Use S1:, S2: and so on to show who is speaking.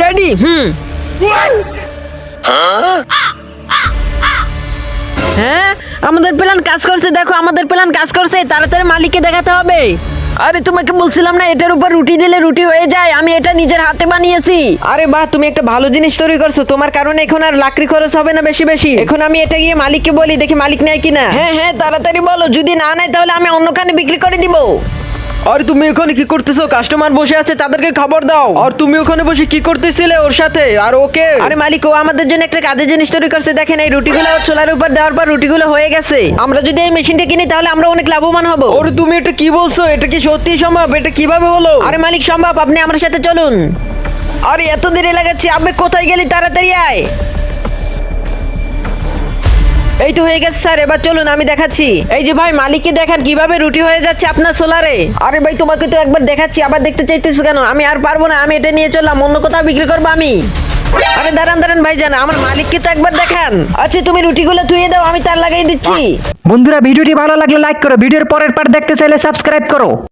S1: Ready. হ্যাঁ, আমাদের plan কাজ করছে। দেখো আমাদের প্ল্যান কাজ করছে, তাড়াতাড়ি মালিককে দেখাতে হবে। আরে তোমাকে বলছিলাম না এটার উপর রুটি দিলে রুটি হয়ে যায়, আমি এটা নিজের হাতে বানিয়েছি। আরে বাহ, তুমি একটা ভালো জিনিস তৈরি করছো, তোমার কারণে এখন আর লাকড়ি খরচ হবে না বেশি বেশি। এখন আমি এটা গিয়ে মালিককে বলি, দেখি মালিক নেয় কিনা। হ্যাঁ হ্যাঁ, তাড়াতাড়ি বলো, যদি না নেয় তাহলে আমি অন্যখানে বিক্রি করে দিব। আরে তুমি ওখানে কি করতেছো? কাস্টমার বসে আছে, তাদেরকে খবর দাও। আর তুমি ওখানে বসে কি করতেছিলে ওর সাথে? আর ওকে? আরে মালিক, ও আমাদের জন্য একটা কাজের জিনিস তৈরি করছে। দেখেন এই রুটিগুলো চুলার উপর দেওয়ার পর রুটিগুলো হয়ে গেছে। আমরা যদি এই মেশিনটা কিনি তাহলে আমরা অনেক লাভবান হব। আরে তুমি এটা কি বলছো? এটা কি সত্যি সম্ভব? এটা কিভাবে হলো? আরে মালিক, সম্ভব, আপনি আমার সাথে চলুন। আরে এত দেরি লাগাচ্ছি, আপনি কোথায় গেলি? তাড়াতাড়ি আয়। এই তো হয়ে গেছে স্যার, এবার চলুন আমি দেখাচ্ছি। এই যে ভাই, মালিককে দেখান কিভাবে রুটি হয়ে যাচ্ছে আপনার সোলারে। আরে ভাই, তোমাকে তো একবার দেখাচ্ছি, আবার দেখতে চাইতেছো কেন? আমি আর পারবো না, আমি এটা নিয়ে চললাম, অন্য কোথাও বিক্রি করবো আমি। আরে দাঁড়ান দাঁড়ান ভাই, জান আমার মালিককে তো একবার দেখান। আচ্ছা তুমি রুটিগুলো ধুয়ে দাও, আমি তার লাগাই দিচ্ছি।
S2: বন্ধুরা, ভিডিওটি ভালো লাগলে লাইক করো, ভিডিওর পরের পার্ট দেখতে চাইলে সাবস্ক্রাইব করো।